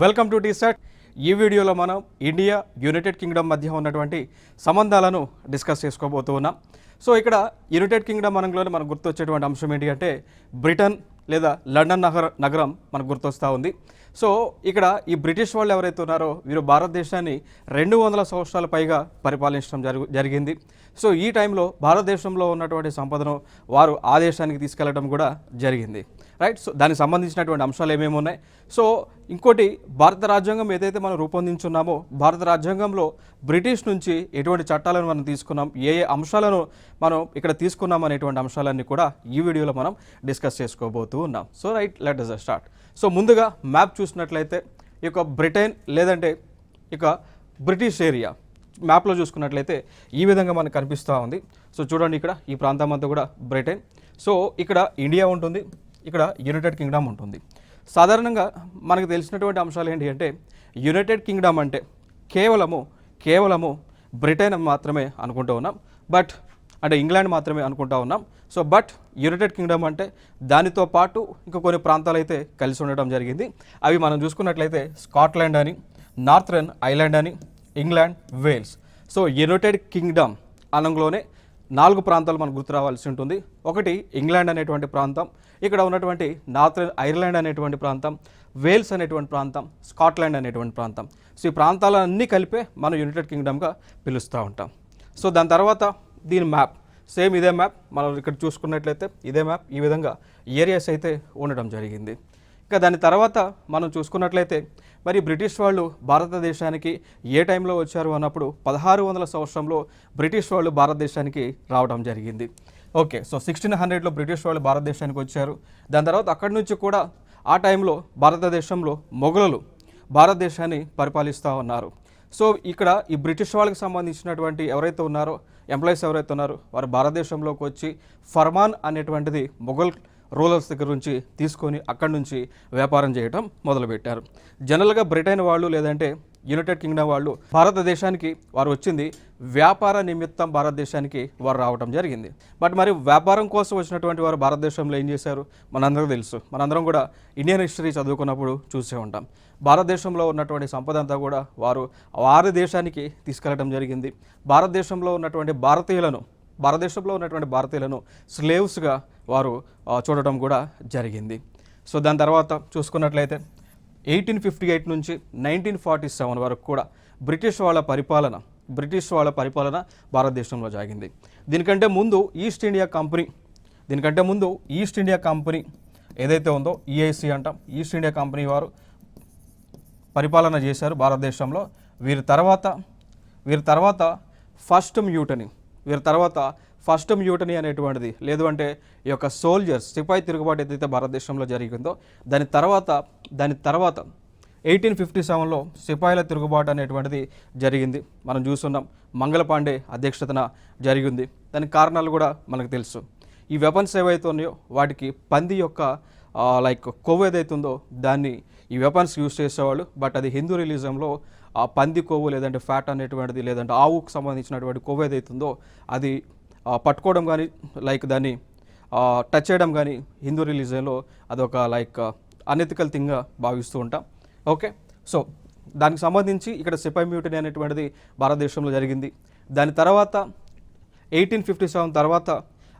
Welcome to T-SAT. ఈ వీడియోలో మనం ఇండియా యునైటెడ్ కింగ్డమ్ మధ్య ఉన్నటువంటి సంబంధాలను డిస్కస్ చేసుకోబోతూ ఉన్నాం. సో ఇక్కడ యునైటెడ్ కింగ్డమ్ అనగానే మనకు గుర్తొచ్చేటువంటి అంశం ఏంటి అంటే బ్రిటన్ లేదా లండన్ నగరం మనకు గుర్తొస్తూ ఉంది. సో ఇక్కడ ఈ బ్రిటిష్ వాళ్ళు ఎవరైతే ఉన్నారో వీరు భారతదేశాన్ని 200 సంవత్సరాల పైగా పరిపాలించడం జరిగింది. సో ఈ టైంలో భారతదేశంలో ఉన్నటువంటి సంపదను వారు ఆ దేశానికి తీసుకెళ్లడం కూడా జరిగింది, రైట్. సో దానికి సంబంధించినటువంటి అంశాలు ఏమేమి ఉన్నాయి. సో ఇంకోటి, భారత రాజ్యాంగం ఏదైతే మనం రూపొందించున్నామో భారత రాజ్యాంగంలో బ్రిటిష్ నుంచి ఎటువంటి చట్టాలను మనం తీసుకున్నాం, ఏ ఏ అంశాలను మనం ఇక్కడ తీసుకున్నాం అనేటువంటి అంశాలన్నీ కూడా ఈ వీడియోలో మనం డిస్కస్ చేసుకోబోతూ ఉన్నాం. So right, let us start. So ముందుగా మ్యాప్ చూసినట్లయితే ఈ యొక్క బ్రిటన్ లేదంటే ఇక బ్రిటిష్ ఏరియా మ్యాప్లో చూసుకున్నట్లయితే ఈ విధంగా మనకు కనిపిస్తూ ఉంది. సో చూడండి, ఇక్కడ ఈ ప్రాంతం అంతా కూడా బ్రిటన్. సో ఇక్కడ ఇండియా ఉంటుంది, ఇక్కడ యునైటెడ్ కింగ్డమ్ ఉంటుంది. సాధారణంగా మనకు తెలిసినటువంటి అంశాలు ఏంటి అంటే యునైటెడ్ కింగ్డమ్ అంటే కేవలము బ్రిటన్ మాత్రమే అనుకుంటూ ఉన్నాం, అంటే ఇంగ్లాండ్ మాత్రమే అనుకుంటా ఉన్నాం. సో బట్ యునైటెడ్ కింగ్డమ్ అంటే దానితో పాటు ఇంకా కొన్ని ప్రాంతాలు అయితే కలిసి ఉండడం జరిగింది. అవి మనం చూసుకున్నట్లయితే స్కాట్లాండ్ అని, నార్థరన్ ఐలాండ్ అని, England, Wales. So United Kingdom అనంలోనే 4 ప్రాంతాలు మనకు గుర్తు రావాల్సి ఉంటుంది. ఒకటి ఇంగ్లాండ్ అనేటువంటి ప్రాంతం, ఇక్కడ ఉన్నటువంటి నార్థరన్ ఐర్లాండ్ అనేటువంటి ప్రాంతం, వేల్స్ అనేటువంటి ప్రాంతం, స్కాట్లాండ్ అనేటువంటి ప్రాంతం. సో ఈ ప్రాంతాలన్నీ కలిపే మనం యునైటెడ్ కింగ్డమ్గా పిలుస్తూ ఉంటాం. సో దాని తర్వాత దీని మ్యాప్ సేమ్ ఇదే మ్యాప్ మనం ఇక్కడ చూసుకున్నట్లయితే ఇదే మ్యాప్, ఈ విధంగా ఏరియాస్ అయితే ఉండడం జరిగింది. ఇంకా దాని తర్వాత మనం చూసుకున్నట్లయితే మరి బ్రిటిష్ వాళ్ళు భారతదేశానికి ఏ టైంలో వచ్చారు అన్నప్పుడు 1600 సంవత్సరంలో బ్రిటిష్ వాళ్ళు భారతదేశానికి రావడం జరిగింది. ఓకే, సో 1600లో బ్రిటిష్ వాళ్ళు భారతదేశానికి వచ్చారు. దాని తర్వాత అక్కడి నుంచి కూడా ఆ టైంలో భారతదేశంలో మొఘలులు భారతదేశాన్ని పరిపాలిస్తూ ఉన్నారు. సో ఇక్కడ ఈ బ్రిటిష్ వాళ్ళకి సంబంధించినటువంటి ఎవరైతే ఉన్నారో ఎంప్లాయీస్ ఎవరైతే ఉన్నారో వారు భారతదేశంలోకి వచ్చి ఫర్మాన్ అనేటువంటిది మొఘల్ రూలర్స్ దగ్గర నుంచి తీసుకొని అక్కడి నుంచి వ్యాపారం చేయడం మొదలుపెట్టారు. జనరల్గా బ్రిటన్ వాళ్ళు లేదంటే యునైటెడ్ కింగ్డమ్ వాళ్ళు భారతదేశానికి వారు వచ్చింది వ్యాపార నిమిత్తం భారతదేశానికి వారు రావడం జరిగింది. బట్ మరి వ్యాపారం కోసం వచ్చినటువంటి వారు భారతదేశంలో ఏం చేశారు మనందరికీ తెలుసు. మనందరం కూడా ఇండియన్ హిస్టరీ చదువుకున్నప్పుడు చూసే ఉంటాం. భారతదేశంలో ఉన్నటువంటి సంపద అంతా కూడా వారి దేశానికి తీసుకెళ్లడం జరిగింది. భారతదేశంలో ఉన్నటువంటి భారతీయులను స్లేవ్స్గా వారు చూడటం కూడా జరిగింది. సో దాని తర్వాత చూసుకున్నట్లయితే 1858 నుంచి 1947 వరకు కూడా బ్రిటిష్ వాళ్ళ పరిపాలన భారతదేశంలో సాగింది. దీనికంటే ముందు ఈస్ట్ ఇండియా కంపెనీ ఏదైతే ఉందో ఈఐసి అంటాం, ఈస్ట్ ఇండియా కంపెనీ వారు పరిపాలన చేశారు భారతదేశంలో. వీరి తర్వాత ఫస్ట్ మ్యూటనీ అనేటువంటిది, లేదు అంటే ఈ యొక్క సోల్జర్స్ సిపాయి తిరుగుబాటు ఏదైతే భారతదేశంలో జరిగిందో దాని తర్వాత 1857లో సిపాయిల తిరుగుబాటు అనేటువంటిది జరిగింది. మనం చూస్తున్నాం, మంగళపాండే అధ్యక్షతన జరిగింది. దానికి కారణాలు కూడా మనకు తెలుసు. ఈ వెపన్స్ ఏవైతే ఉన్నాయో వాటికి పంది యొక్క కొవ్వు ఏదైతే ఉందో దాన్ని ఈ వెపన్స్ యూజ్ చేసేవాళ్ళు. బట్ అది హిందూ రిలీజంలో ఆ పంది కొవ్వు లేదంటే ఫ్యాట్ అనేటువంటిది లేదంటే ఆవుకు సంబంధించినటువంటి కొవ్వు ఏదైతుందో అది పట్టుకోవడం కానీ దాన్ని టచ్ చేయడం కానీ హిందూ రిలీజన్లో అదొక అనెథికల్ థింగ్గా భావిస్తూ ఉంటాం. ఓకే, సో దానికి సంబంధించి ఇక్కడ సిపాయి మ్యూటనీ అనేటువంటిది భారతదేశంలో జరిగింది. దాని తర్వాత 1857 తర్వాత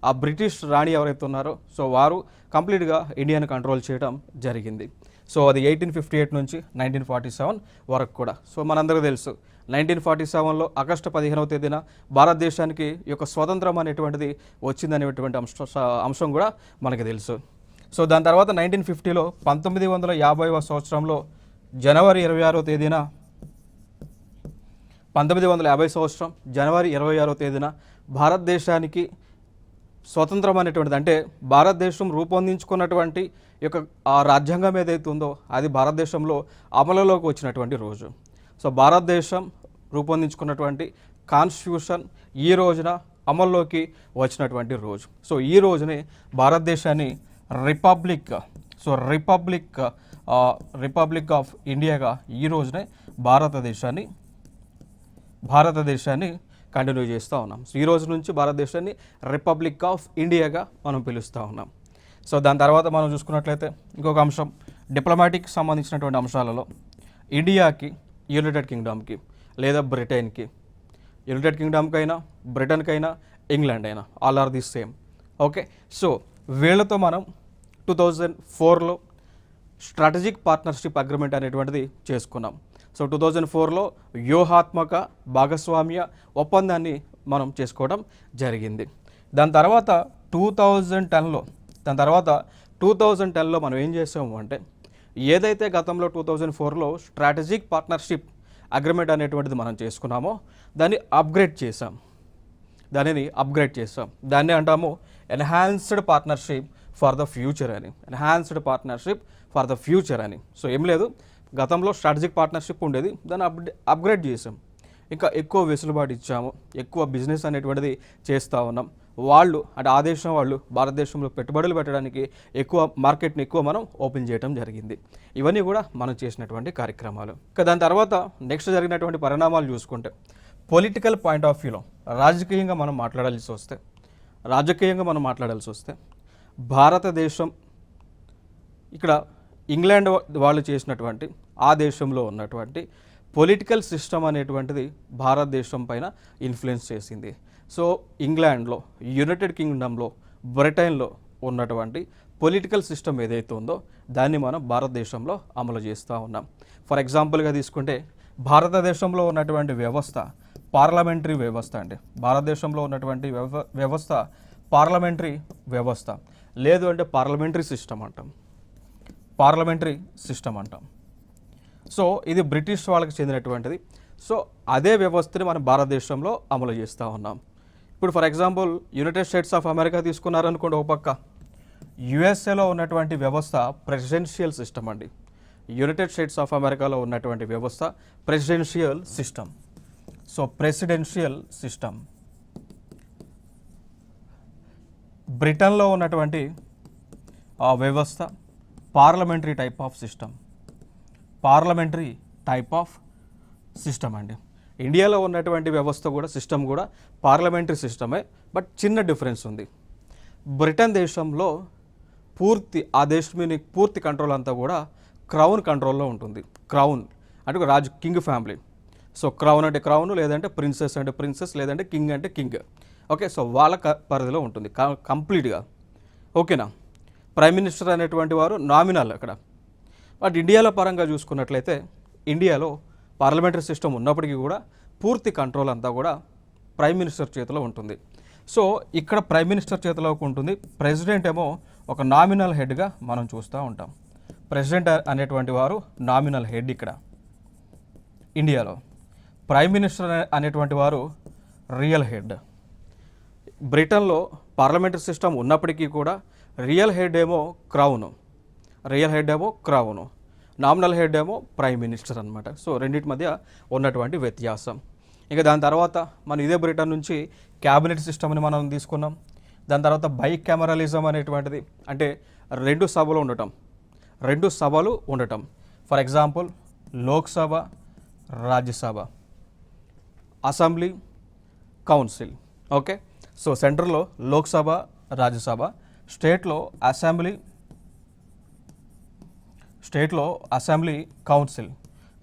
ఆ బ్రిటిష్ రాణి ఎవరైతే ఉన్నారో సో వారు కంప్లీట్గా ఇండియాను కంట్రోల్ చేయడం జరిగింది. సో అది 1858 నుంచి 1947 వరకు కూడా. సో మనందరికీ తెలుసు 1947లో ఆగస్టు 15వ తేదీన భారతదేశానికి ఈ యొక్క స్వతంత్రం అనేటువంటిది వచ్చిందనేటువంటి అంశం కూడా మనకి తెలుసు. సో దాని తర్వాత 1950లో 1950వ సంవత్సరంలో జనవరి 26వ తేదీన 1950 సంవత్సరం జనవరి 26వ తేదీన భారతదేశానికి స్వతంత్రం అనేటువంటిది, అంటే భారతదేశం రూపొందించుకున్నటువంటి ఈ యొక్క రాజ్యాంగం ఏదైతే ఉందో అది భారతదేశంలో అమలులోకి వచ్చినటువంటి రోజు. సో భారతదేశం రూపొందించుకున్నటువంటి కాన్స్టిట్యూషన్ ఈ రోజున అమల్లోకి వచ్చినటువంటి రోజు. సో ఈ రోజునే భారతదేశాన్ని రిపబ్లిక్ ఆఫ్ ఇండియాగా ఈ రోజునే భారతదేశాన్ని కంటిన్యూ చేస్తూ ఉన్నాం. సో ఈ రోజు నుంచి భారతదేశాన్ని రిపబ్లిక్ ఆఫ్ ఇండియాగా మనం పిలుస్తూ ఉన్నాం. సో దాని తర్వాత మనం చూసుకున్నట్లయితే ఇంకొక అంశం డిప్లొమాటిక్ సంబంధించినటువంటి అంశాలలో ఇండియాకి, యునైటెడ్ కింగ్డమ్కి లేదా బ్రిటన్కి, యునైటెడ్ కింగ్డమ్కి అయినా బ్రిటన్కి అయినా ఇంగ్లాండ్ అయినా all are the same. Okay, so వీళ్ళతో మనం 2004లో స్ట్రాటజిక్ పార్ట్నర్షిప్ అగ్రిమెంట్ అనేటువంటిది చేసుకున్నాం. సో 2004లో వ్యూహాత్మక భాగస్వామ్య ఒప్పందాన్ని మనం చేసుకోవడం జరిగింది. దాని తర్వాత 2010లో మనం ఏం చేసాము అంటే, ఏదైతే గతంలో 2004లో స్ట్రాటజిక్ పార్ట్నర్షిప్ అగ్రిమెంట్ అనేటువంటిది మనం చేసుకున్నామో దాన్ని అప్గ్రేడ్ చేసాం. దాన్ని అంటాము enhanced partnership for the future అని. సో ఏం లేదు, గతంలో స్ట్రాటజిక్ పార్ట్నర్షిప్ ఉండేది, దాన్ని అప్గ్రేడ్ చేసాం. ఇంకా ఎక్కువ వెసులుబాటు ఇచ్చాము, ఎక్కువ బిజినెస్ అనేటువంటిది చేస్తూ ఉన్నాం. వాళ్ళు అంటే ఆ దేశం వాళ్ళు భారతదేశంలో పెట్టుబడులు పెట్టడానికి ఎక్కువ మార్కెట్ని మనం ఓపెన్ చేయడం జరిగింది. ఇవన్నీ కూడా మనం చేసినటువంటి కార్యక్రమాలు. ఇంకా దాని తర్వాత నెక్స్ట్ జరిగినటువంటి పరిణామాలు చూసుకుంటే, పొలిటికల్ పాయింట్ ఆఫ్ వ్యూలో రాజకీయంగా మనం మాట్లాడాల్సి వస్తే భారతదేశం ఇక్కడ ఇంగ్లాండ్ వాళ్ళు చేసినటువంటి ఆ దేశంలో ఉన్నటువంటి పొలిటికల్ సిస్టమ్ అనేటువంటిది భారతదేశం పైన ఇన్ఫ్లుయెన్స్ చేసింది. సో ఇంగ్లాండ్లో, యునైటెడ్ కింగ్డమ్లో, బ్రిటన్లో ఉన్నటువంటి పొలిటికల్ సిస్టమ్ ఏదైతే ఉందో దాన్ని మనం భారతదేశంలో అమలు చేస్తూ ఉన్నాం. ఫర్ ఎగ్జాంపుల్గా తీసుకుంటే, భారతదేశంలో ఉన్నటువంటి వ్యవస్థ పార్లమెంటరీ వ్యవస్థ అండి. భారతదేశంలో ఉన్నటువంటి వ్యవస్థ పార్లమెంటరీ వ్యవస్థ, లేదు అంటే పార్లమెంటరీ సిస్టమ్ అంటాం. సో ఇది బ్రిటిష్ వాళ్ళకి చెందినటువంటిది. సో అదే వ్యవస్థని మనం భారతదేశంలో అమలు చేస్తూ ఉన్నాం. ఇప్పుడు for example United States of America తీసుకున్నారనుకోండి, ఒక పక్క యుఎస్ఏలో ఉన్నటువంటి వ్యవస్థ ప్రెసిడెన్షియల్ సిస్టమ్ అండి. యునైటెడ్ స్టేట్స్ ఆఫ్ అమెరికాలో ఉన్నటువంటి వ్యవస్థ presidential system. So presidential system. బ్రిటన్లో ఉన్నటువంటి వ్యవస్థ పార్లమెంటరీ టైప్ ఆఫ్ సిస్టమ్ అండి. ఇండియాలో ఉన్నటువంటి వ్యవస్థ కూడా సిస్టమ్ కూడా పార్లమెంటరీ సిస్టమే, బట్ చిన్న డిఫరెన్స్ ఉంది. బ్రిటన్ దేశంలో ఆ దేశం మీద పూర్తి కంట్రోల్ అంతా కూడా క్రౌన్ కంట్రోల్లో ఉంటుంది. క్రౌన్ అంటే కింగ్ ఫ్యామిలీ. సో క్రౌన్ అంటే క్రౌన్, లేదంటే ప్రిన్సెస్ అంటే ప్రిన్సెస్, లేదంటే కింగ్ అంటే కింగ్. ఓకే, సో వాళ్ళ పరిధిలో ఉంటుంది కంప్లీట్గా. ఓకేనా. ప్రైమ్ మినిస్టర్ అనేటువంటి వారు నామినల్ అక్కడ. బట్ ఇండియాలో పరంగా చూసుకున్నట్లయితే, ఇండియాలో పార్లమెంటరీ సిస్టమ్ ఉన్నప్పటికీ కూడా పూర్తి కంట్రోల్ అంతా కూడా ప్రైమ్ మినిస్టర్ చేతిలో ఉంటుంది. సో ఇక్కడ ప్రైమ్ మినిస్టర్ చేతిలోకి ఉంటుంది. ప్రెసిడెంట్ ఏమో ఒక నామినల్ హెడ్గా మనం చూస్తూ ఉంటాం. ప్రెసిడెంట్ అనేటువంటి వారు నామినల్ హెడ్ ఇక్కడ ఇండియాలో. ప్రైమ్ మినిస్టర్ అనేటువంటి వారు రియల్ హెడ్. బ్రిటన్లో పార్లమెంటరీ సిస్టమ్ ఉన్నప్పటికీ కూడా రియల్ హెడ్ ఏమో క్రౌను, నామినల్ హెడ్ ఏమో ప్రైమ్ మినిస్టర్ అనమాట. సో రెండింటి మధ్య ఉన్నటువంటి వ్యత్యాసం. ఇంకా దాని తర్వాత మనం ఇదే బ్రిటన్ నుంచి క్యాబినెట్ సిస్టమ్ని మనం తీసుకున్నాం. దాని తర్వాత బైకామరలిజం అనేటువంటిది, అంటే రెండు సభలు ఉండటం. For example Lok Sabha, Rajya Sabha, assembly, council. Okay, so సెంట్రల్లో లోక్సభ, రాజ్యసభ, స్టేట్లో అసెంబ్లీ, కౌన్సిల్.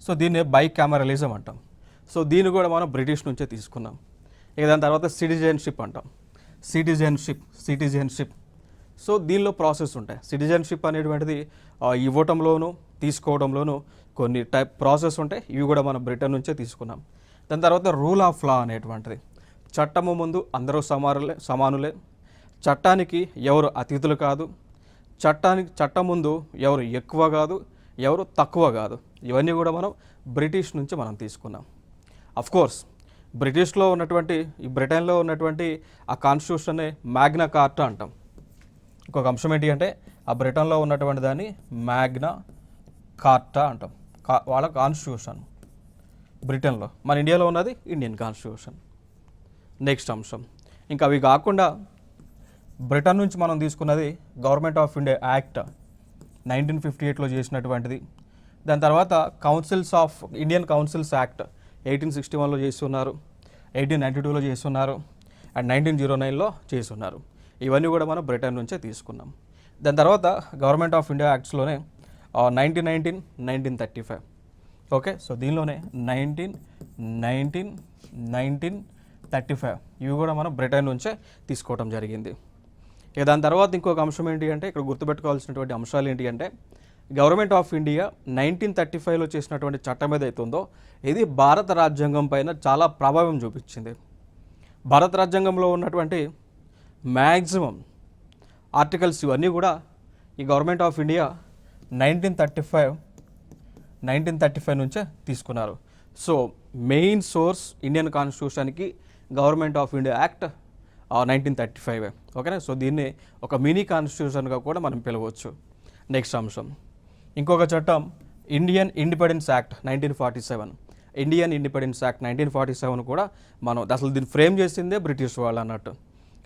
సో దీన్ని బైకామరలిజం అంటాం. సో దీన్ని కూడా మనం బ్రిటిష్ నుంచే తీసుకున్నాం. ఇక దాని తర్వాత సిటిజన్షిప్ అంటాం. సిటిజన్షిప్. సో దీనిలో ప్రాసెస్ ఉంటాయి. సిటిజన్షిప్ అనేటువంటిది ఇవ్వటంలోనూ తీసుకోవడంలోనూ కొన్ని టైప్ ప్రాసెస్ ఉంటాయి. ఇవి కూడా మనం బ్రిటన్ నుంచే తీసుకున్నాం. దాని తర్వాత రూల్ ఆఫ్ లా అనేటువంటిది, చట్టము ముందు అందరూ సమానులే, చట్టానికి ఎవరు అతిథులు కాదు, చట్టం ముందు ఎవరు ఎక్కువ కాదు, ఎవరు తక్కువ కాదు. ఇవన్నీ కూడా మనం బ్రిటిష్ నుంచి మనం తీసుకున్నాం. కోర్స్ బ్రిటిష్లో ఉన్నటువంటి బ్రిటన్లో ఉన్నటువంటి ఆ కాన్స్టిట్యూషన్ని మ్యాగ్నా కార్టా అంటాం. ఇంకొక అంశం ఏంటి అంటే, ఆ బ్రిటన్లో ఉన్నటువంటి దాన్ని మ్యాగ్నా కార్టా అంటాం. వాళ్ళ కాన్స్టిట్యూషన్ బ్రిటన్లో. మన ఇండియాలో ఉన్నది ఇండియన్ కాన్స్టిట్యూషన్. నెక్స్ట్ అంశం, ఇంకా అవి కాకుండా బ్రిటన్ నుంచి మనం తీసుకున్నది గవర్నమెంట్ ఆఫ్ ఇండియా యాక్ట్ 1958లో చేసినటువంటిది. దాని తర్వాత ఇండియన్ కౌన్సిల్స్ యాక్ట్ 1861లో చేస్తున్నారు, 1892లో చేస్తున్నారు, అండ్ 1909లో చేస్తున్నారు. ఇవన్నీ కూడా మనం బ్రిటన్ నుంచే తీసుకున్నాం. దాని తర్వాత గవర్నమెంట్ ఆఫ్ ఇండియా యాక్ట్స్లోనే 1919, 1935 ఓకే, సో దీనిలోనే 1935 ఇవి కూడా మనం బ్రిటన్ నుంచే తీసుకోవడం జరిగింది. ఇక దాని తర్వాత ఇంకొక అంశం ఏంటి అంటే ఇక్కడ గుర్తుపెట్టుకోవాల్సినటువంటి అంశాలు ఏంటి అంటే గవర్నమెంట్ ఆఫ్ ఇండియా 1935లో చేసినటువంటి చట్టం ఏదైతే ఉందో ఇది భారత రాజ్యాంగం పైన చాలా ప్రభావం చూపించింది. భారత రాజ్యాంగంలో ఉన్నటువంటి మ్యాక్సిమం ఆర్టికల్స్ ఇవన్నీ కూడా ఈ గవర్నమెంట్ ఆఫ్ ఇండియా 1935 నుంచే తీసుకున్నారు. సో మెయిన్ సోర్స్ ఇండియన్ కాన్స్టిట్యూషన్కి గవర్నమెంట్ ఆఫ్ ఇండియా యాక్ట్ 1935. ఓకేనా, సో దీన్ని ఒక మినీ కాన్స్టిట్యూషన్గా కూడా మనం పిలవచ్చు. నెక్స్ట్ అంశం ఇంకొక చట్టం Indian independence act 1947. Indian independence act 1947 కూడా మనం అసలు దీన్ని ఫ్రేమ్ చేసిందే బ్రిటిష్ వాళ్ళు అన్నట్టు.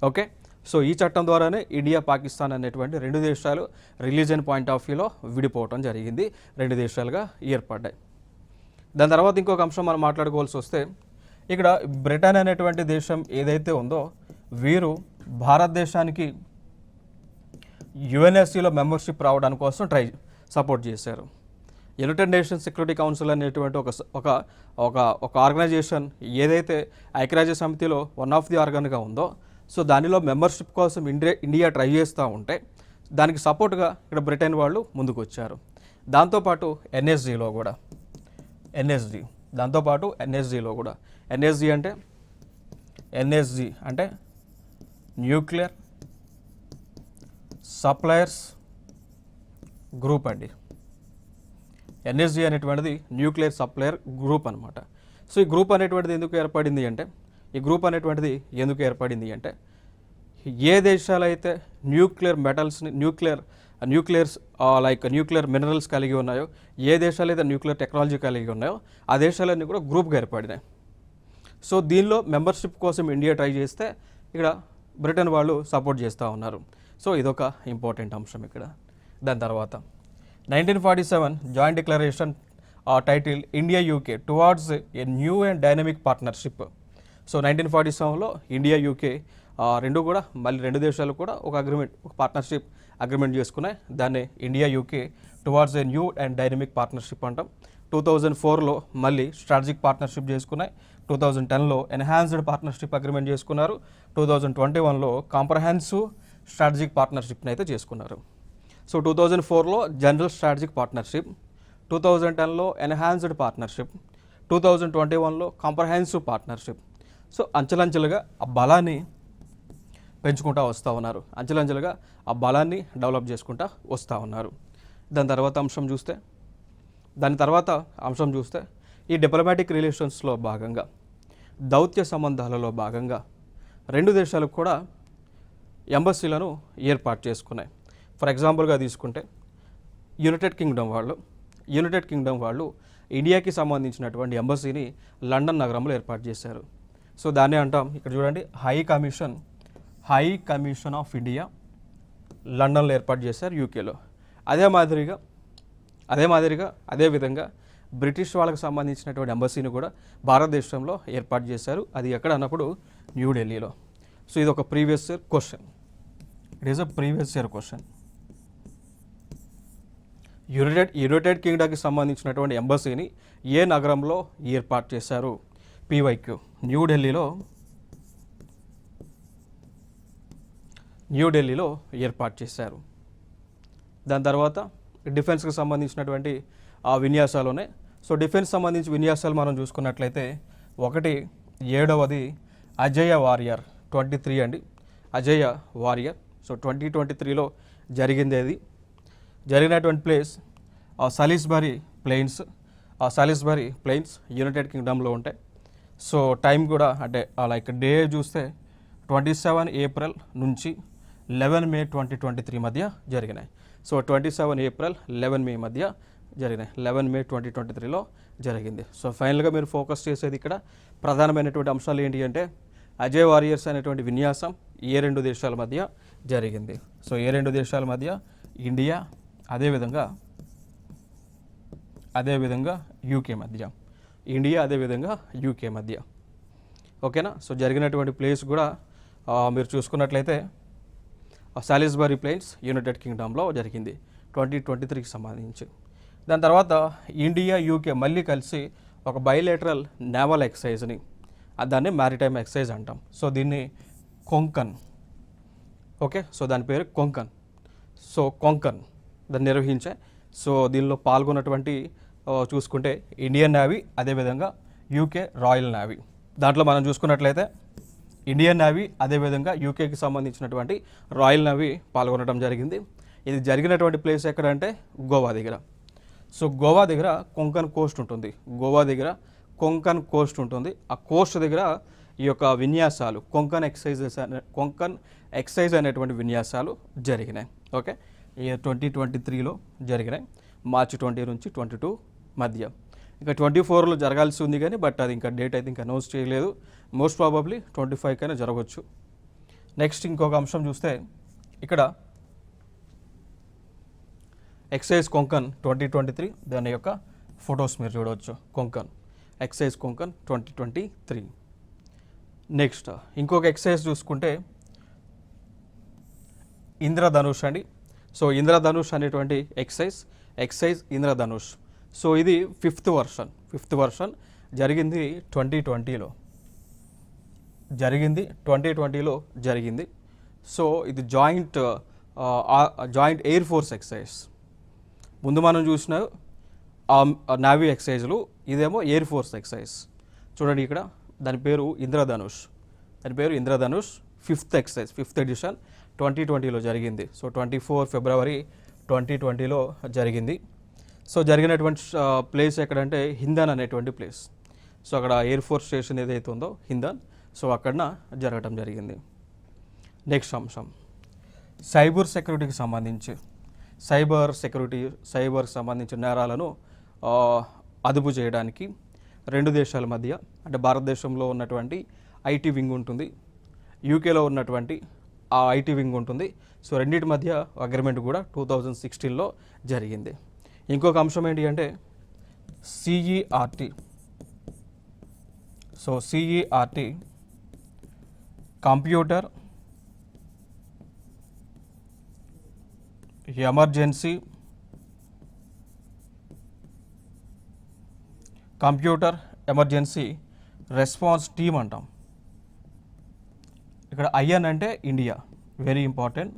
ఓకే, సో ఈ చట్టం ద్వారానే ఇండియా పాకిస్తాన్ అనేటువంటి రెండు దేశాలు రిలీజియన్ పాయింట్ ఆఫ్ వ్యూలో విడిపోవటం జరిగింది, రెండు దేశాలుగా ఏర్పడ్డాయి. దాని తర్వాత ఇంకొక అంశం మనం మాట్లాడుకోవాల్సి వస్తే ఇక్కడ బ్రిటన్ అనేటువంటి దేశం ఏదైతే ఉందో వీరు భారతదేశానికి యుఎన్ఎస్సిలో మెంబర్షిప్ రావడానికి కోసం సపోర్ట్ చేశారు. యునైటెడ్ నేషన్స్ సెక్యూరిటీ కౌన్సిల్ అనేటువంటి ఒక ఆర్గనైజేషన్ ఏదైతే ఐక్యరాజ్య సమితిలో వన్ ఆఫ్ ది ఆర్గన్గా ఉందో సో దానిలో మెంబర్షిప్ కోసం ఇండియా ట్రై చేస్తూ ఉంటే దానికి సపోర్ట్గా ఇక్కడ బ్రిటన్ వాళ్ళు ముందుకు వచ్చారు. దాంతోపాటు ఎన్ఎస్జీలో కూడా ఎన్ఎస్జీ అంటే న్యూక్లియర్ సప్లయర్స్ గ్రూప్ అండి. ఎన్ఎస్జీ అనేటువంటిది న్యూక్లియర్ సప్లయర్ గ్రూప్ అనమాట. సో ఈ గ్రూప్ అనేటువంటిది ఎందుకు ఏర్పడింది అంటే ఏ దేశాలు అయితే న్యూక్లియర్ మెటల్స్ని న్యూక్లియర్ మినరల్స్ కలిగి ఉన్నాయో, ఏ దేశాలు అయితే న్యూక్లియర్ టెక్నాలజీ కలిగి ఉన్నాయో ఆ దేశాలన్నీ కూడా గ్రూప్గా ఏర్పడినాయి. సో దీనిలో మెంబర్షిప్ కోసం ఇండియా ట్రై చేస్తే ఇక్కడ బ్రిటన్ వాళ్ళు సపోర్ట్ చేస్తూ ఉన్నారు. సో ఇదొక ఇంపార్టెంట్ అంశం ఇక్కడ. దాని తర్వాత 1947 joint declaration titled India UK towards a new and dynamic partnership. So 1947లో ఇండియా యూకే రెండు దేశాలు కూడా ఒక పార్ట్నర్షిప్ అగ్రిమెంట్ చేసుకున్నాయి. దాన్ని India UK towards a new and dynamic partnership అంటాం. 2004లో మళ్ళీ స్ట్రాటజిక్ పార్ట్నర్షిప్ చేసుకున్నాయి. 2010లో ఎన్హాన్స్డ్ పార్ట్నర్షిప్ అగ్రిమెంట్ చేసుకున్నారు. 2021లో కాంప్రహెన్సివ్ స్ట్రాటజిక్ పార్ట్నర్షిప్ని అయితే చేసుకున్నారు. సో 2004లో జనరల్ స్ట్రాటజిక్ పార్ట్నర్షిప్, 2010లో ఎన్హాన్స్డ్ పార్ట్నర్షిప్, 2021లో కాంప్రహెన్సివ్ పార్ట్నర్షిప్. సో అంచెలంచెలుగా ఆ బలాన్ని పెంచుకుంటూ వస్తూ ఉన్నారు, ఆ బలాన్ని డెవలప్ చేసుకుంటూ వస్తూ ఉన్నారు. దాని తర్వాత అంశం చూస్తే ఈ డిప్లొమాటిక్ రిలేషన్స్లో భాగంగా, దౌత్య సంబంధాలలో భాగంగా రెండు దేశాలకు కూడా ఎంబసీలను ఏర్పాటు చేసుకున్నాయి. ఫర్ ఎగ్జాంపుల్గా తీసుకుంటే యునైటెడ్ కింగ్డమ్ వాళ్ళు ఇండియాకి సంబంధించినటువంటి ఎంబసీని లండన్ నగరంలో ఏర్పాటు చేశారు. సో దాన్ని అంటాం, ఇక్కడ చూడండి, హై కమిషన్ ఆఫ్ ఇండియా లండన్లో ఏర్పాటు చేశారు యూకేలో. అదే విధంగా బ్రిటిష్ వాళ్ళకి సంబంధించినటువంటి ఎంబసీని కూడా భారతదేశంలో ఏర్పాటు చేశారు. అది ఎక్కడ అన్నప్పుడు న్యూఢిల్లీలో. సో ఇది ఒక ప్రీవియస్ ఇయర్ క్వశ్చన్. యునైటెడ్ కింగ్డమ్కి సంబంధించినటువంటి ఎంబసీని ఏ నగరంలో ఏర్పాటు చేశారు? పీవైక్యూ న్యూఢిల్లీలో ఏర్పాటు చేశారు. దాని తర్వాత డిఫెన్స్కి సంబంధించినటువంటి ఆ విన్యాసాలునే. సో డిఫెన్స్ సంబంధించి విన్యాసాలు మనం చూసుకున్నట్లయితే 7వది అజయ వారియర్ 23 అండి, అజయ వారియర్. సో 2023లో జరిగినటువంటి ప్లేస్ సాలిస్బరీ ప్లెయిన్స్ యునైటెడ్ కింగ్డమ్లో ఉంటాయి. సో టైం కూడా అంటే డే చూస్తే 27 ఏప్రిల్ నుంచి 11 మే 2023 మధ్య జరిగినాయి. సో 27 ఏప్రిల్ 11 మే మధ్య జరిగినాయి. 11 మే 2023లో జరిగింది. సో ఫైనల్గా మీరు ఫోకస్ చేసేది ఇక్కడ ప్రధానమైనటువంటి అంశాలు ఏంటి అంటే అజయ్ వారియర్స్ అనేటువంటి విన్యాసం ఏ రెండు దేశాల మధ్య జరిగింది. సో ఏ రెండు దేశాల మధ్య? ఇండియా అదేవిధంగా యూకే మధ్య. ఓకేనా? సో జరిగినటువంటి ప్లేస్ కూడా మీరు చూసుకున్నట్లయితే సాలిస్బరీ ప్లెయిన్స్ యునైటెడ్ కింగ్డమ్లో జరిగింది 2023కి సంబంధించి. దాని తర్వాత ఇండియా యూకే మళ్ళీ కలిసి ఒక బైలేటరల్ నేవల్ ఎక్సర్సైజ్ని దాన్ని మ్యారిటైమ్ ఎక్సర్సైజ్ అంటాం. సో దీన్ని కొంకన్, ఓకే, సో దాని పేరు కొంకన్. సో కొంకన్ దాన్ని నిర్వహించే. సో దీనిలో పాల్గొన్నటువంటి చూసుకుంటే ఇండియన్ నేవీ, అదేవిధంగా యూకే రాయల్ నేవీ. దాంట్లో మనం చూసుకున్నట్లయితే ఇండియన్ నేవీ అదేవిధంగా యూకేకి సంబంధించినటువంటి రాయల్ నేవీ పాల్గొనడం జరిగింది. ఇది జరిగినటువంటి ప్లేస్ ఎక్కడంటే గోవా దగ్గర. సో గోవా దగ్గర కొంకన్ కోస్ట్ ఉంటుంది. గోవా దగ్గర కొంకన్ కోస్ట్ ఉంటుంది. ఆ కోస్ట్ దగ్గర ఈ యొక్క విన్యాసాలు కొంకన్ ఎక్సైజ్ అనేటువంటి విన్యాసాలు జరిగినాయి. ఓకే, ఈ 2023లో జరిగినాయి, మార్చి 20 నుంచి 22 మధ్య. ఇంకా 24లో జరగాల్సి ఉంది కానీ బట్ అది ఇంకా డేట్ అయితే ఇంకా అనౌన్స్ చేయలేదు. మోస్ట్ ప్రాబబ్లీ 25 కైనా జరగవచ్చు. నెక్స్ట్ ఇంకొక అంశం చూస్తే ఇక్కడ ఎక్సైజ్ కొంకన్ 2023 దాని యొక్క ఫొటోస్ మీరు చూడవచ్చు. కొంకన్ ఎక్సైజ్ కొంకన్ 2023. నెక్స్ట్ ఇంకొక ఎక్సైజ్ చూసుకుంటే ఇంద్రధనుష్ అండి. సో ఇంద్రధనుష్ అనేటువంటి ఎక్సైజ్ ఇంద్రధనుష్. సో ఇది ఫిఫ్త్ వర్షన్ జరిగింది 2020లో జరిగింది. సో ఇది జాయింట్ ఎయిర్ ఫోర్స్ ఎక్సైజ్. ముందు మనం చూసిన నావీ ఎక్సైజ్లు, ఇదేమో ఎయిర్ ఫోర్స్ ఎక్సైజ్. చూడండి ఇక్కడ దాని పేరు ఇంద్రధనుష్. ఫిఫ్త్ ఎడిషన్ 2020లో జరిగింది. సో 24 ఫిబ్రవరి 2020లో జరిగింది. సో జరిగినటువంటి ప్లేస్ ఎక్కడంటే హిందన్ అనేటువంటి ప్లేస్. సో అక్కడ ఎయిర్ ఫోర్స్ స్టేషన్ ఏదైతే ఉందో హిందన్, సో అక్కడ జరగటం జరిగింది. నెక్స్ట్ అంశం సైబర్ సెక్యూరిటీకి సంబంధించి సైబర్ సంబంధించిన నేరాలను అదుపు చేయడానికి రెండు దేశాల మధ్య, అంటే భారతదేశంలో ఉన్నటువంటి ఐటీ వింగ్ ఉంటుంది, యూకేలో ఉన్నటువంటి ఆ ఐటీ వింగ్ ఉంటుంది. సో రెండింటి మధ్య అగ్రిమెంట్ కూడా 2016లో జరిగింది. ఇంకొక అంశం ఏంటి అంటే CERT. So CERT computer emergency response team అంటాం. ఇక్కడ ఐఎన్ అంటే India, very important.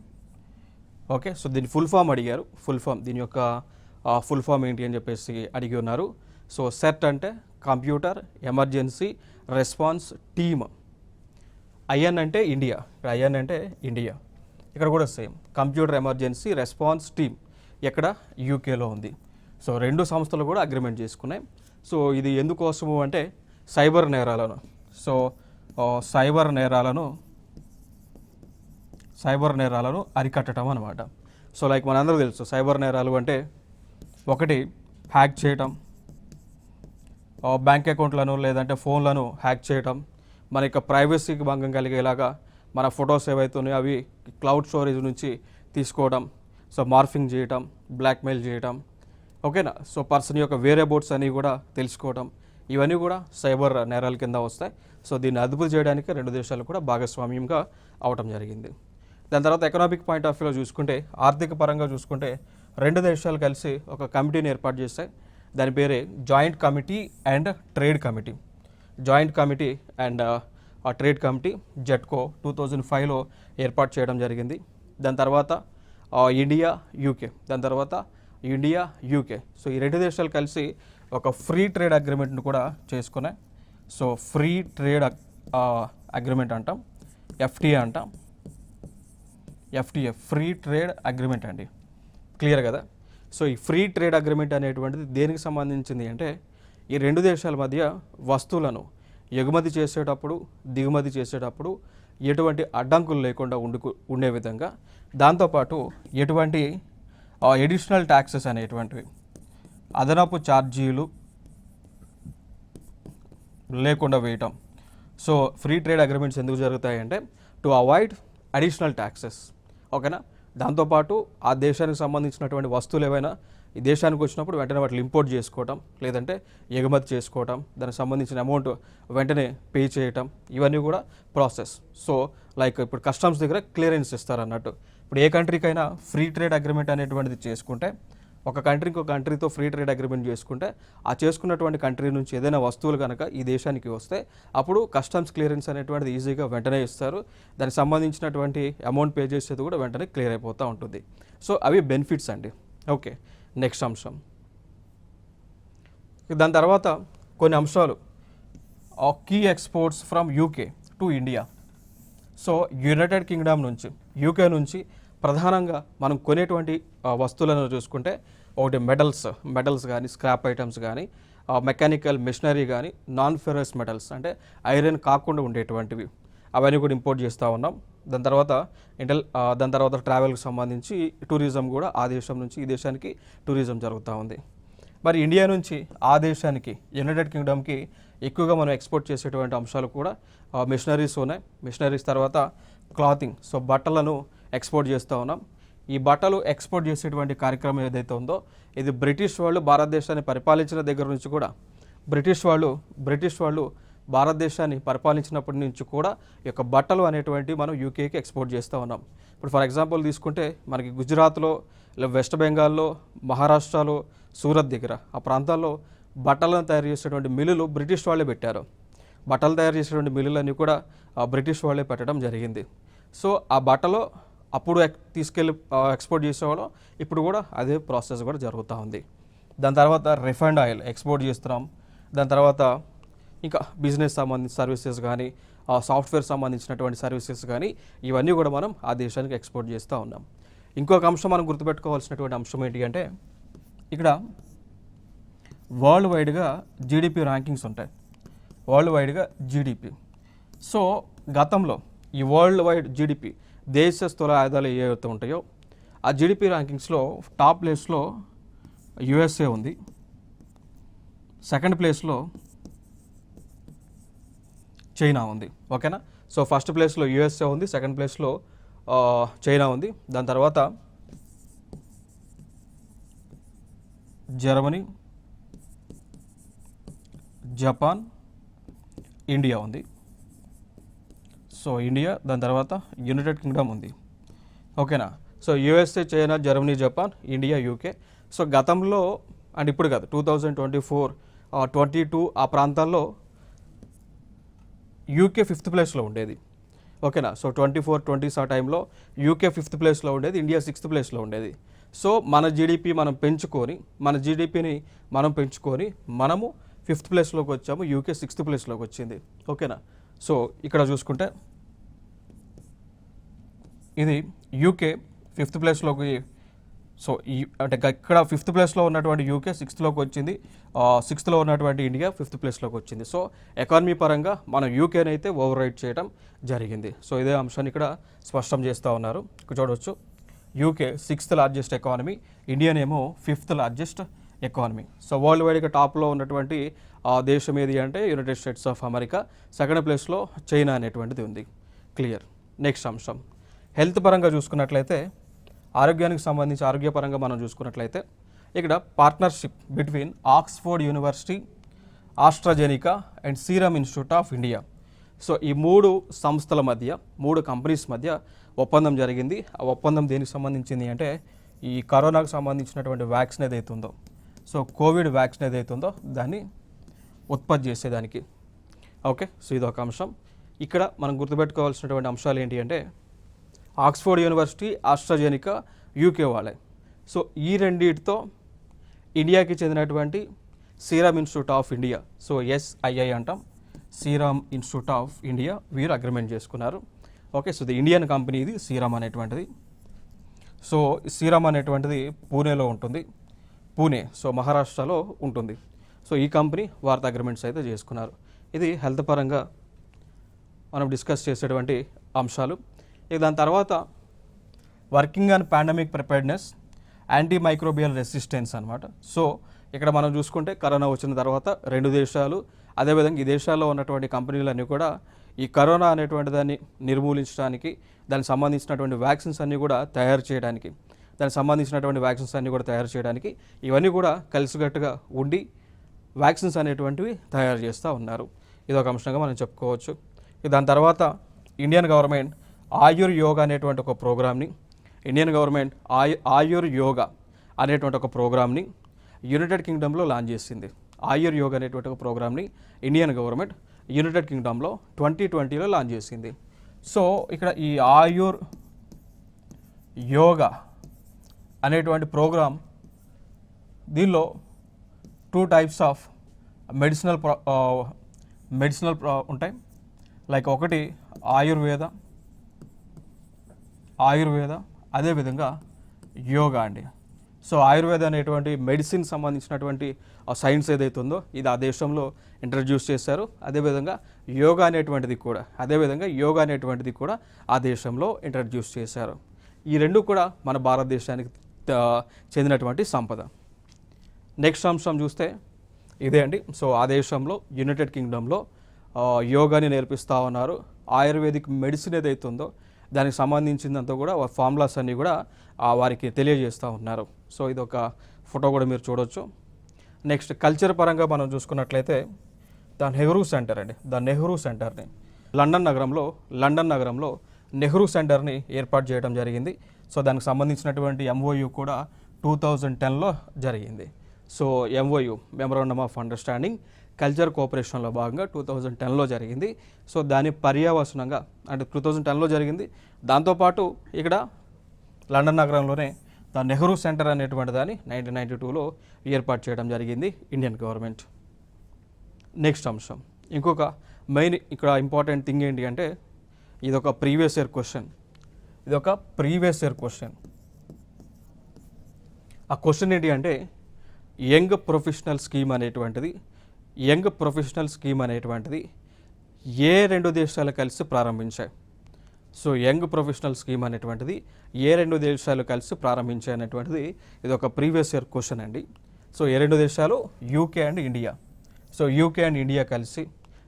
Okay, so దీని ఫుల్ ఫామ్ అడిగారు. దీని యొక్క ఫుల్ ఫామ్ ఏంటి అని చెప్పేసి అడిగి ఉన్నారు. సో సెట్ అంటే computer emergency response team. IN అంటే ఇండియా, ఇక్కడ కూడా same computer emergency response team ఎక్కడ యూకేలో ఉంది. సో రెండు సంస్థలు కూడా అగ్రిమెంట్ చేసుకున్నాయి. సో ఇది ఎందుకోసము అంటే సైబర్ నేరాలను అరికట్టడం అనమాట. సో లైక్ మనందరూ తెలుసు సైబర్ నేరాలు అంటే ఒకటి హ్యాక్ చేయటం, బ్యాంక్ అకౌంట్లను లేదంటే ఫోన్లను హ్యాక్ చేయటం, మన యొక్క ప్రైవసీకి భంగం కలిగేలాగా మన ఫొటోస్ ఏవైతే ఉన్నాయో అవి క్లౌడ్ స్టోరేజ్ నుంచి తీసుకోవడం, సో మార్ఫింగ్ చేయటం, బ్లాక్మెయిల్ చేయటం, ఓకేనా. సో పర్సన్ యొక్క వేరియబోట్స్ అని కూడా తెలుసుకోవడం, ఇవన్నీ కూడా సైబర్ నేరాల కింద వస్తాయి. సో దీన్ని అదుపు చేయడానికి రెండు దేశాలు కూడా భాగస్వామ్యంగా అవటం జరిగింది. దాని తర్వాత ఎకనామిక్ పాయింట్ ఆఫ్ వ్యూలో చూసుకుంటే, ఆర్థిక పరంగా చూసుకుంటే రెండు దేశాలు కలిసి ఒక కమిటీని ఏర్పాటు చేస్తాయి. దాని పేరే joint committee and trade committee JETCO 2005లో ఏర్పాటు చేయడం జరిగింది. దాని తర్వాత ఇండియా యూకే సో ఈ రెండు దేశాలు కలిసి ఒక ఫ్రీ ట్రేడ్ అగ్రిమెంట్ను కూడా చేసుకున్నాయి. సో ఫ్రీ ట్రేడ్ అగ్రిమెంట్ అంటాం, ఎఫ్టీఏ ఫ్రీ ట్రేడ్ అగ్రిమెంట్ అండి, క్లియర్ కదా. సో ఈ ఫ్రీ ట్రేడ్ అగ్రిమెంట్ అనేటువంటిది దేనికి సంబంధించింది అంటే ఈ రెండు దేశాల మధ్య వస్తువులను ఎగుమతి చేసేటప్పుడు దిగుమతి చేసేటప్పుడు ఎటువంటి అడ్డంకులు లేకుండా ఉండే విధంగా, దాంతోపాటు ఎటువంటి ఎడిషనల్ ట్యాక్సెస్ అనేటువంటివి అదనపు ఛార్జీలు లేకుండా వేయటం. సో ఫ్రీ ట్రేడ్ అగ్రిమెంట్స్ ఎందుకు జరుగుతాయంటే టు అవాయిడ్ అడిషనల్ ట్యాక్సెస్, ఓకేనా. దాంతోపాటు ఆ దేశానికి సంబంధించినటువంటి వస్తువులు ఏవైనా ఈ దేశానికి వచ్చినప్పుడు వెంటనే వాటిని ఇంపోర్ట్ చేసుకోవటం, లేదంటే ఎగుమతి చేసుకోవటం, దానికి సంబంధించిన అమౌంట్ వెంటనే పే చేయటం, ఇవన్నీ కూడా ప్రాసెస్. సో లైక్ ఇప్పుడు కస్టమ్స్ దగ్గర క్లియరెన్స్ ఇస్తారు అన్నట్టు. ఇప్పుడు ఏ కంట్రీకైనా ఫ్రీ ట్రేడ్ అగ్రిమెంట్ అనేటువంటిది చేసుకుంటే ఒక కంట్రీ ఇంకో కంట్రీతో ఫ్రీ ట్రేడ్ అగ్రిమెంట్ చేసుకుంటే ఆ చేసుకున్నటువంటి కంట్రీ నుంచి ఏదైనా వస్తువులు కనుక ఈ దేశానికి వస్తే అప్పుడు కస్టమ్స్ క్లియరెన్స్ అనేటువంటిది ఈజీగా వెంటనే ఇస్తారు. దానికి సంబంధించినటువంటి అమౌంట్ పే చేసేది కూడా వెంటనే క్లియర్ అయిపోతూ ఉంటుంది. సో అవి బెనిఫిట్స్ అండి. ఓకే, నెక్స్ట్ అంశం. దాని తర్వాత కొన్ని అంశాలు, key exports from UK to India. So United Kingdom నుంచి, యూకే నుంచి ప్రధానంగా మనం కొనేటువంటి వస్తువులను చూసుకుంటే ఒకటి మెటల్స్ కానీ, స్క్రాప్ ఐటమ్స్ కానీ, మెకానికల్ మెషినరీ కానీ, నాన్ ఫెరస్ మెటల్స్ అంటే ఐరన్ కాకుండా ఉండేటువంటివి అవన్నీ కూడా ఇంపోర్ట్ చేస్తూ ఉన్నాం. దాని తర్వాత ట్రావెల్కి సంబంధించి టూరిజం కూడా ఆ దేశం నుంచి ఈ దేశానికి టూరిజం జరుగుతూ ఉంది. మరి ఇండియా నుంచి ఆ దేశానికి యునైటెడ్ కింగ్డమ్కి ఎక్కువగా మనం ఎక్స్పోర్ట్ చేసేటువంటి అంశాలు కూడా మిషనరీస్ ఉన్నాయి. మిషనరీస్ తర్వాత క్లాతింగ్, సో బట్టలను ఎక్స్పోర్ట్ చేస్తూ ఉన్నాం. ఈ బట్టలు ఎక్స్పోర్ట్ చేసేటువంటి కార్యక్రమం ఏదైతే ఉందో ఇది బ్రిటిష్ వాళ్ళు భారతదేశాన్ని పరిపాలించిన దగ్గర నుంచి కూడా బ్రిటిష్ వాళ్ళు భారతదేశాన్ని పరిపాలించినప్పటి నుంచి కూడా ఈ యొక్క బట్టలు అనేటువంటి మనం యూకేకి ఎక్స్పోర్ట్ చేస్తూ ఉన్నాం. ఇప్పుడు ఫర్ ఎగ్జాంపుల్ తీసుకుంటే మనకి గుజరాత్లో, వెస్ట్ బెంగాల్లో, మహారాష్ట్రలో, సూరత్ దగ్గర ఆ ప్రాంతాల్లో బట్టలను తయారు చేసేటువంటి మిల్లులు బ్రిటిష్ వాళ్ళే పెట్టారు. బట్టలు తయారు చేసేటువంటి మిల్లులన్నీ కూడా బ్రిటిష్ వాళ్ళే పెట్టడం జరిగింది. సో ఆ బట్టలు అప్పుడు తీసుకెళ్ళి ఎక్స్పోర్ట్ చేసేవాళ్ళం, ఇప్పుడు కూడా అదే ప్రాసెస్ కూడా జరుగుతూ ఉంది. దాని తర్వాత రిఫైండ్ ఆయిల్ ఎక్స్పోర్ట్ చేస్తున్నాం. దాని తర్వాత ఇంకా బిజినెస్ సంబంధించిన సర్వీసెస్ కానీ, సాఫ్ట్వేర్ సంబంధించినటువంటి సర్వీసెస్ కానీ ఇవన్నీ కూడా మనం ఆ దేశానికి ఎక్స్పోర్ట్ చేస్తూ ఉన్నాం. ఇంకొక అంశం మనం గుర్తుపెట్టుకోవాల్సినటువంటి అంశం ఏంటి అంటే ఇక్కడ వరల్డ్ వైడ్గా జీడిపి ర్యాంకింగ్స్ ఉంటాయి. వరల్డ్ వైడ్గా జీడిపి. సో గతంలో ఈ వరల్డ్ వైడ్ జీడిపి దేశ స్థూల ఆదాయాలు ఏవైతే ఉంటాయో ఆ జీడిపి ర్యాంకింగ్స్లో టాప్ ప్లేస్లో యుఎస్ఏ ఉంది. సెకండ్ ప్లేస్లో చైనా ఉంది. ఓకేనా. సో ఫస్ట్ ప్లేస్లో యుఎస్ఏ ఉంది, సెకండ్ ప్లేస్లో చైనా ఉంది. దాని తర్వాత జర్మనీ, జపాన్, ఇండియా ఉంది. సో ఇండియా, దాని తర్వాత యునైటెడ్ కింగ్డమ్ ఉంది. ఓకేనా. So USA, China, Germany, Japan, India, UK. So గతంలో అండ్ ఇప్పుడు కాదు 2024, 22 ఆ ప్రాంతాల్లో యూకే 5th ప్లేస్లో ఉండేది. ఓకేనా. సో 24, 20 ఆ టైంలో యూకే 5th ప్లేస్లో ఉండేది, ఇండియా 6th ప్లేస్లో ఉండేది. సో మన జీడిపి మనం పెంచుకొని మనము 5th ప్లేస్లోకి వచ్చాము, యూకే 6th ప్లేస్లోకి వచ్చింది. ఓకేనా. సో ఇక్కడ చూసుకుంటే ఇది యూకే 5th ప్లేస్లోకి, సో అంటే ఇక్కడ 5th ప్లేస్లో ఉన్నటువంటి యూకే 6thలోకి వచ్చింది, 6thలో ఉన్నటువంటి ఇండియా 5th ప్లేస్లోకి వచ్చింది. సో ఎకానమీ పరంగా మనం యూకేని అయితే ఓవర్ రైడ్ చేయడం జరిగింది. సో ఇదే అంశాన్ని ఇక్కడ స్పష్టం చేస్తూ ఉన్నారు. ఇక్కడ చూడవచ్చు UK 6th largest economy, Indian ఏమో 5th largest economy. So world వైడ్గా టాప్లో ఉన్నటువంటి దేశం ఏది అంటే United States of America, second ప్లేస్లో చైనా అనేటువంటిది ఉంది. క్లియర్. నెక్స్ట్ అంశం, హెల్త్ పరంగా చూసుకున్నట్లయితే ఆరోగ్యానికి సంబంధించి ఆరోగ్యపరంగా మనం చూసుకున్నట్లయితే ఇక్కడ partnership between Oxford university, AstraZeneca and serum institute of India. So ఈ 3 సంస్థల మధ్య, 3 కంపెనీస్ మధ్య ఒప్పందం జరిగింది. ఆ ఒప్పందం దేనికి సంబంధించింది అంటే ఈ కరోనాకు సంబంధించినటువంటి వ్యాక్సిన్ ఏదైతే ఉందో, సో కోవిడ్ వ్యాక్సిన్ ఏదైతే ఉందో దాన్ని ఉత్పత్తి చేసేదానికి. ఓకే. సో ఇది ఒక అంశం. ఇక్కడ మనం గుర్తుపెట్టుకోవాల్సినటువంటి అంశాలు ఏంటి అంటే ఆక్స్ఫోర్డ్ యూనివర్సిటీ, ఆస్ట్రాజెనికా యూకే వాళ్ళే. సో ఈ రెండింటితో ఇండియాకి చెందినటువంటి serum institute of India, so SII అంటాం, సీరమ్ ఇన్స్టిట్యూట్ ఆఫ్ ఇండియా, వీరు అగ్రిమెంట్ చేసుకున్నారు. ఓకే. సో ఇది ఇండియన్ కంపెనీ, ఇది సీరమ్ అనేటువంటిది. సో సీరమ్ అనేటువంటిది పూణేలో ఉంటుంది, పూణే, సో మహారాష్ట్రలో ఉంటుంది. సో ఈ కంపెనీ వారితో అగ్రిమెంట్స్ అయితే చేసుకున్నారు. ఇది హెల్త్ పరంగా మనం డిస్కస్ చేసేటువంటి అంశాలు. ఇక దాని తర్వాత working on pandemic preparedness, anti microbial resistance అనమాట. సో ఇక్కడ మనం చూసుకుంటే కరోనా వచ్చిన తర్వాత 2 దేశాలు, అదేవిధంగా ఈ దేశాల్లో ఉన్నటువంటి కంపెనీలన్నీ కూడా ఈ కరోనా అనేటువంటి దాన్ని నిర్మూలించడానికి, దానికి సంబంధించినటువంటి వ్యాక్సిన్స్ అన్నీ కూడా తయారు చేయడానికి, ఇవన్నీ కూడా కలిసికట్టుగా ఉండి వ్యాక్సిన్స్ అనేటువంటివి తయారు చేస్తూ ఉన్నారు. ఇది ఒక అంశంగా మనం చెప్పుకోవచ్చు. దాని తర్వాత ఇండియన్ గవర్నమెంట్ ఆయుర్ యోగా అనేటువంటి ఒక ప్రోగ్రామ్ని, ఇండియన్ గవర్నమెంట్ ఆయుర్ యోగా అనేటువంటి ఒక ప్రోగ్రామ్ని యునైటెడ్ కింగ్డమ్లో లాంచ్ చేసింది. ఆయుర్ యోగా అనేటువంటి ఒక ప్రోగ్రామ్ని ఇండియన్ గవర్నమెంట్ యునైటెడ్ కింగ్డమ్లో 2020లో లాంచ్ చేసింది. సో ఇక్కడ ఈ ఆయుర్ యోగా అనేటువంటి ప్రోగ్రామ్ దీనిలో 2 types ఆఫ్ మెడిసినల్ ఉంటాయి. లైక్ ఒకటి ఆయుర్వేద అదేవిధంగా యోగా అండి. సో ఆయుర్వేద అనేటువంటి మెడిసిన్ సంబంధించినటువంటి సైన్స్ ఏదైతే ఉందో ఇది ఆ దేశంలో ఇంట్రడ్యూస్ చేశారు. అదేవిధంగా యోగా అనేటువంటిది కూడా ఆ దేశంలో ఇంట్రడ్యూస్ చేశారు. ఈ రెండు కూడా మన భారతదేశానికి చెందినటువంటి సంపద. నెక్స్ట్ అంశం చూస్తే ఇదే అండి. సో ఆ దేశంలో యునైటెడ్ కింగ్డమ్లో యోగాని నేర్పిస్తూ ఉన్నారు. ఆయుర్వేదిక్ మెడిసిన్ ఏదైతే ఉందో దానికి సంబంధించిందంతా కూడా ఫార్ములాస్ అన్నీ కూడా వారికి తెలియజేస్తూ ఉన్నారు. సో ఇది ఒక ఫోటో కూడా మీరు చూడొచ్చు. నెక్స్ట్ కల్చర్ పరంగా మనం చూసుకున్నట్లయితే ద నెహ్రూ సెంటర్ అండి. ద నెహ్రూ సెంటర్ని లండన్ నగరంలో నెహ్రూ సెంటర్ని ఏర్పాటు చేయడం జరిగింది. సో దానికి సంబంధించినటువంటి MOU కూడా 2010లో జరిగింది. So MOU memorandum of understanding culture కోఆపరేషన్లో భాగంగా 2010లో జరిగింది. సో దాని పర్యవసనంగా అంటే 2010లో జరిగింది. దాంతోపాటు ఇక్కడ లండన్ నగరంలోనే ద నెహ్రూ సెంటర్ అనేటువంటి దాన్ని 1992లో ఏర్పాటు చేయడం జరిగింది ఇండియన్ గవర్నమెంట్. నెక్స్ట్ అంశం ఇంకొక మెయిన్ ఇక్కడ ఇంపార్టెంట్ థింగ్ ఏంటి అంటే ఇదొక ప్రీవియస్ ఇయర్ క్వశ్చన్. ఆ క్వశ్చన్ ఏంటి అంటే యంగ్ ప్రొఫెషనల్ స్కీమ్ అనేటువంటిది ఏ 2 దేశాలు కలిసి ప్రారంభించాయి? సో యంగ్ ప్రొఫెషనల్ స్కీమ్ అనేటువంటిది ఏ 2 దేశాలు కలిసి ప్రారంభించాయి అనేటువంటిది ఇది ఒక ప్రీవియస్ ఇయర్ క్వశ్చన్ అండి. సో ఏ 2 దేశాలు? UK and India. So UK and India కలిసి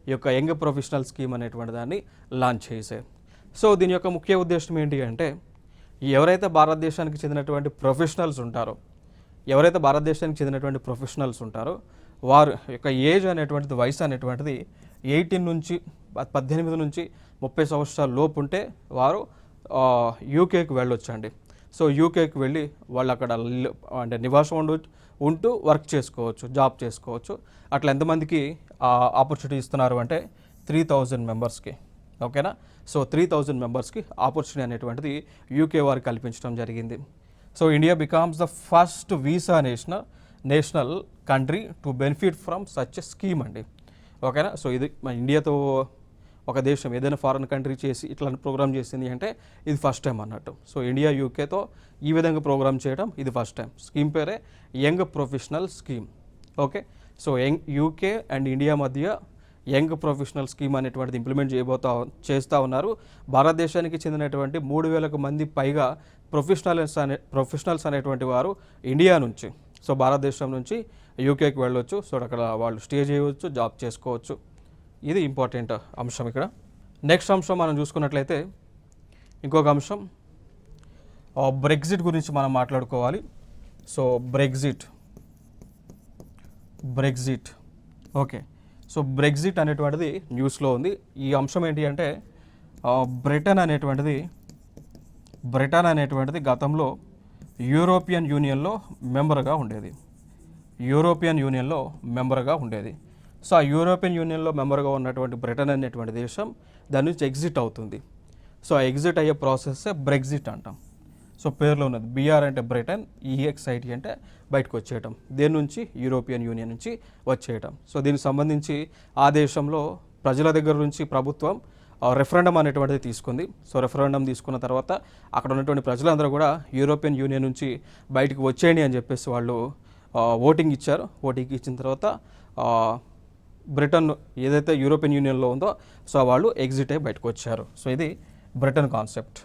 ఈ యొక్క యంగ్ ప్రొఫెషనల్ స్కీమ్ అనేటువంటి దాన్ని లాంచ్ చేశారు. సో దీని యొక్క ముఖ్య ఉద్దేశం ఏంటి అంటే ఎవరైతే భారతదేశానికి చెందినటువంటి ప్రొఫెషనల్స్ ఉంటారో వారు యొక్క ఏజ్ అనేటువంటిది వయసు అనేటువంటిది 18 నుంచి 30 సంవత్సరాల లోపు ఉంటే వారు యూకేకి వెళ్ళొచ్చండి. సో యూకేకి వెళ్ళి వాళ్ళు అక్కడ అంటే నివాసం ఉంటూ వర్క్ చేసుకోవచ్చు, జాబ్ చేసుకోవచ్చు. అట్లా ఎంతమందికి ఆపర్చునిటీ ఇస్తున్నారు అంటే 3000 మెంబర్స్కి. ఓకేనా? సో 3000 మెంబర్స్కి ఆపర్చునిటీ అనేటువంటిది యూకే వారికి కల్పించడం జరిగింది. So India becomes the first visa national country to benefit from such a scheme అండి. ఓకేనా? సో ఇది మన ఇండియాతో ఒక దేశం ఏదైనా ఫారెన్ కంట్రీ చేసి ఇట్లాంటి ప్రోగ్రామ్ చేసింది అంటే ఇది ఫస్ట్ టైం అన్నట్టు. సో ఇండియా యూకేతో ఈ విధంగా ప్రోగ్రామ్ చేయడం ఇది ఫస్ట్ టైం. స్కీమ్ పేరే young professional scheme. Okay? So UK and India మధ్య యంగ్ ప్రొఫెషనల్ స్కీమ్ అనేటువంటిది ఇంప్లిమెంట్ చేస్తూ ఉన్నారు. భారతదేశానికి చెందినటువంటి 3000 మంది పైగా ప్రొఫెషనల్స్ అనేటువంటి వారు ఇండియా నుంచి, సో భారతదేశం నుంచి యూకేకి వెళ్ళొచ్చు. సో అక్కడ వాళ్ళు స్టే చేయవచ్చు, జాబ్ చేసుకోవచ్చు. ఇది ఇంపార్టెంట్ అంశం ఇక్కడ. నెక్స్ట్ అంశం మనం చూసుకున్నట్లయితే ఇంకొక అంశం బ్రెగ్జిట్ గురించి మనం మాట్లాడుకోవాలి. So Brexit okay. So Brexit అనేటువంటిది న్యూస్లో ఉంది. ఈ అంశం ఏంటి అంటే బ్రిటన్ అనేటువంటిది గతంలో యూరోపియన్ యూనియన్లో మెంబర్గా ఉండేది. సో ఆ యూరోపియన్ యూనియన్లో మెంబర్గా ఉన్నటువంటి బ్రిటన్ అనేటువంటి దేశం దాని నుంచి ఎగ్జిట్ అవుతుంది. సో ఆ ఎగ్జిట్ అయ్యే ప్రాసెస్సే బ్రెగ్జిట్ అంటాం. సో పేరులో ఉన్నది BR అంటే బ్రిటన్, EXIT అంటే బయటకు వచ్చేయటం. దేని నుంచి? యూరోపియన్ యూనియన్ నుంచి వచ్చేయటం. సో దీనికి సంబంధించి ఆ దేశంలో ప్రజల దగ్గర నుంచి ప్రభుత్వం రెఫరెండం అనేటువంటిది తీసుకుంది. సో రెఫరెండం తీసుకున్న తర్వాత అక్కడ ఉన్నటువంటి ప్రజలందరూ కూడా యూరోపియన్ యూనియన్ నుంచి బయటకు వచ్చేయండి అని చెప్పేసి వాళ్ళు ఓటింగ్ ఇచ్చారు. ఓటింగ్ ఇచ్చిన తర్వాత బ్రిటన్ ఏదైతే యూరోపియన్ యూనియన్లో ఉందో సో వాళ్ళు ఎగ్జిట్ అయ్యి బయటకు వచ్చారు. సో ఇది బ్రిటన్ కాన్సెప్ట్.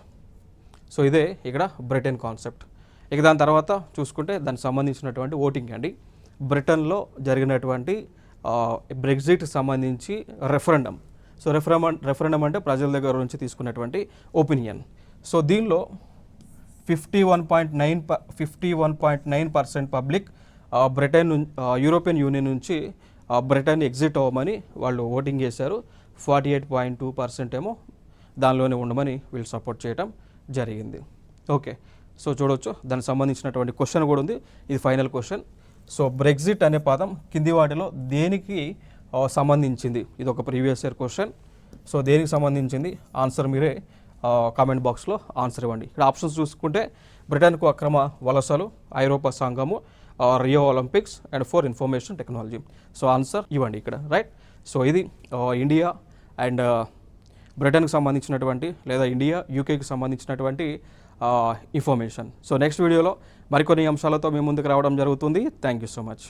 సో ఇదే ఇక్కడ బ్రిటన్ కాన్సెప్ట్. ఇక దాని తర్వాత చూసుకుంటే దానికి సంబంధించినటువంటి ఓటింగ్ అండి. బ్రిటన్లో జరిగినటువంటి బ్రెగ్జిట్ సంబంధించి రెఫరెండం. సో రెఫరెండం అంటే ప్రజల దగ్గర నుంచి తీసుకున్నటువంటి ఒపీనియన్. సో దీనిలో 51.9% పబ్లిక్ యూరోపియన్ యూనియన్ నుంచి బ్రిటన్ ఎగ్జిట్ అవ్వమని వాళ్ళు ఓటింగ్ చేశారు. 48.2% ఏమో దానిలోనే ఉండమని వీళ్ళు సపోర్ట్ చేయటం జరిగింది. ఓకే. సో చూడవచ్చు దానికి సంబంధించినటువంటి క్వశ్చన్ కూడా ఉంది. ఇది ఫైనల్ క్వశ్చన్. సో బ్రెగ్జిట్ అనే పదం కింది వాటిలో దేనికి సంబంధించింది? ఇది ఒక ప్రీవియస్ ఇయర్ క్వశ్చన్. సో దేనికి సంబంధించింది ఆన్సర్ మీరే కామెంట్ బాక్స్లో ఆన్సర్ ఇవ్వండి. ఇక్కడ ఆప్షన్స్ చూసుకుంటే బ్రిటన్కు అక్రమ వలసలు, ఐరోపా సంఘము, Rio Olympics and for information technology. So answer ఇవ్వండి ఇక్కడ, రైట్. సో ఇది ఇండియా అండ్ బ్రిటన్కి సంబంధించినటువంటి లేదా ఇండియా యూకేకి సంబంధించినటువంటి ఇన్ఫర్మేషన్. సో నెక్స్ట్ వీడియోలో మరికొన్ని అంశాలతో మీ ముందుకు రావడం జరుగుతుంది. Thank you so much.